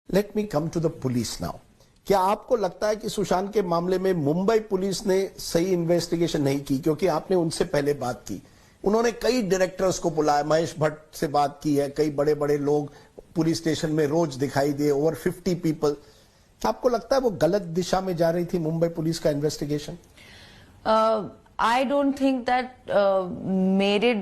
Late me come to the police now. क्या आपको लगता है कि सुशांत के मामले में मुंबई पुलिस ने सही इन्वेस्टिगेशन नहीं की? क्योंकि आपने उनसे पहले बात की, उन्होंने कई डायरेक्टर्स को बुलाया, महेश भट्ट से बात की है, कई बड़े बड़े लोग पुलिस स्टेशन में रोज दिखाई दिए, ओवर 50 पीपल। आपको लगता है वो गलत दिशा में जा रही थी मुंबई पुलिस का investigation? I don't think that मेरे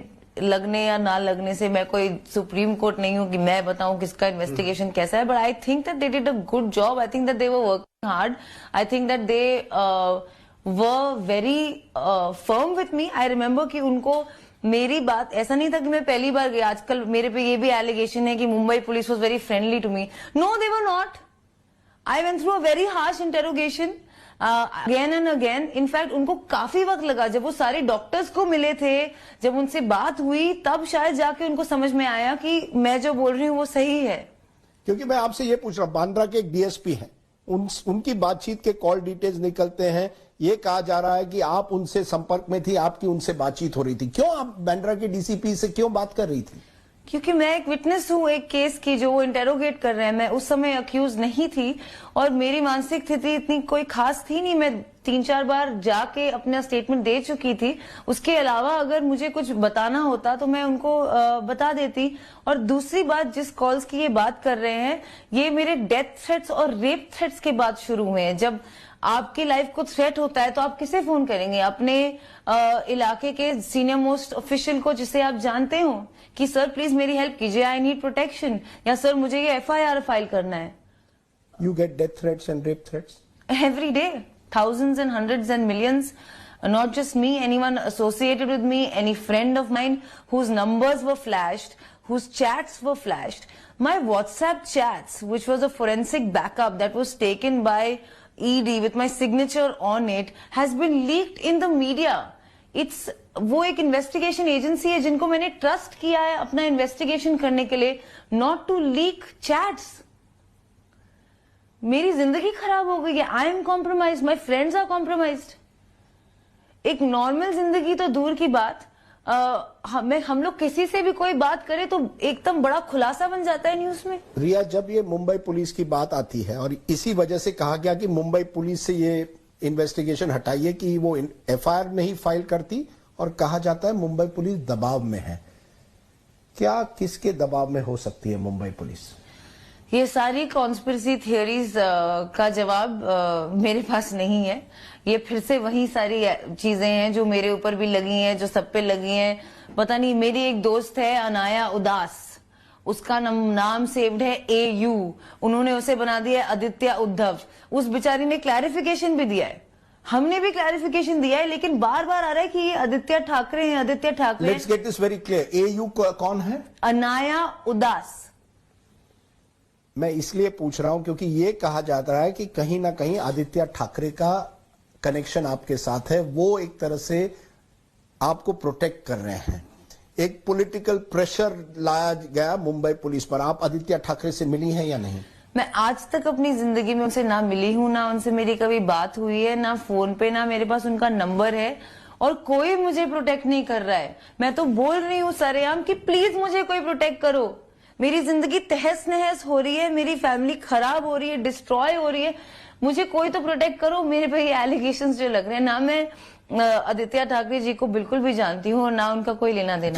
लगने या ना लगने से मैं कोई सुप्रीम कोर्ट नहीं हूं कि मैं बताऊं किसका इन्वेस्टिगेशन कैसा है, but I think that they did a good job. I think that they were working hard. I think that they were very firm with me. I remember कि उनको मेरी बात, ऐसा नहीं था कि मैं पहली बार गई। आजकल मेरे पे ये भी एलिगेशन है कि Mumbai police was very friendly to me. No, they were not. I went through a very harsh interrogation again and again. In fact उनको काफी वक्त लगा, जब वो सारे डॉक्टर्स को मिले थे, जब उनसे बात हुई, तब शायद जाके उनको समझ में आया कि मैं जो बोल रही हूँ वो सही है। क्योंकि मैं आपसे ये पूछ रहा हूं, बांद्रा के एक डीएसपी हैं, उनकी बातचीत के कॉल डिटेल्स निकलते हैं। ये कहा जा रहा है कि आप उनसे संपर्क में थी, आपकी उनसे बातचीत हो रही थी। क्यों आप बांद्रा के डीसीपी से क्यों बात कर रही थी? क्योंकि मैं एक विटनेस हूँ एक केस की, जो वो इंटेरोगेट कर रहे हैं। मैं उस समय अक्यूज नहीं थी और मेरी मानसिक स्थिति इतनी कोई खास थी नहीं। मैं 3-4 बार जाके अपना स्टेटमेंट दे चुकी थी। उसके अलावा अगर मुझे कुछ बताना होता तो मैं उनको बता देती। और दूसरी बात, जिस कॉल्स की ये बात कर रहे हैं, ये मेरे डेथ थ्रेट्स और रेप थ्रेट्स के बाद शुरू हुए हैं। जब आपकी लाइफ को थ्रेट होता है तो आप किसे फोन करेंगे? अपने इलाके के सीनियर मोस्ट ऑफिशियल को, जिसे आप जानते हो कि सर प्लीज मेरी हेल्प कीजिए, आई नीड प्रोटेक्शन, या सर मुझे ये एफआईआर फाइल करना है। You get death threats and rape threats every day, thousands and hundreds and millions. Not just me, anyone associated with me, any friend of mine whose numbers were flashed, whose chats were flashed. My WhatsApp chats, which was a forensic backup that was taken by ED with my signature on it, has been leaked in the media. वो एक investigation agency है जिनको मैंने trust किया है अपना investigation करने के लिए, नॉट टू लीक चैट्स। मेरी जिंदगी खराब हो गई है। I am compromise, my friends are compromised. एक नॉर्मल जिंदगी तो दूर की बात, हम लोग किसी से भी कोई बात करें तो एकदम बड़ा खुलासा बन जाता है न्यूज में। रिया, जब ये मुंबई पुलिस की बात आती है और इसी वजह से कहा गया कि मुंबई पुलिस से ये इन्वेस्टिगेशन हटाइए कि वो एफआईआर नहीं फाइल करती, और कहा जाता है मुंबई पुलिस दबाव में है। क्या किसके दबाव में हो सकती है मुंबई पुलिस? ये सारी कॉन्स्पिरेसी थियोरीज का जवाब मेरे पास नहीं है। ये फिर से वही सारी चीजें हैं जो मेरे ऊपर भी लगी हैं, जो सब पे लगी हैं। पता नहीं, मेरी एक दोस्त है अनाया उदास, उसका नाम सेव्ड है AU, उन्होंने उसे बना दिया है आदित्य उद्धव। उस बेचारी ने क्लैरिफिकेशन भी दिया है, हमने भी क्लैरिफिकेशन दिया है, लेकिन बार बार आ रहा है कि ये आदित्य ठाकरे हैं, Aditya Thackeray. Let's get this very clear, AU कौन है? अनाया उदास। मैं इसलिए पूछ रहा हूं क्योंकि ये कहा जाता है कि कहीं ना कहीं आदित्य ठाकरे का कनेक्शन आपके साथ है, वो एक तरह से आपको प्रोटेक्ट कर रहे हैं। एक पॉलिटिकल प्रेशर लाया गया मुंबई पुलिस पर। आप आदित्य ठाकरे से मिली हैं या नहीं? मैं आज तक अपनी जिंदगी में उनसे ना मिली हूं, ना उनसे मेरी कभी बात हुई है, ना फोन पे, ना मेरे पास उनका नंबर है, और कोई मुझे प्रोटेक्ट नहीं कर रहा है। मैं तो बोल रही हूँ सरेआम कि प्लीज मुझे कोई प्रोटेक्ट करो। मेरी जिंदगी तहस नहस हो रही है, मेरी फैमिली खराब हो रही है, डिस्ट्रॉय हो रही है, मुझे कोई तो प्रोटेक्ट करो। मेरे पे ये एलिगेशंस जो लग रहे हैं, ना मैं आदित्य ठाकरे जी को बिल्कुल भी जानती हूँ और ना उनका कोई लेना देना।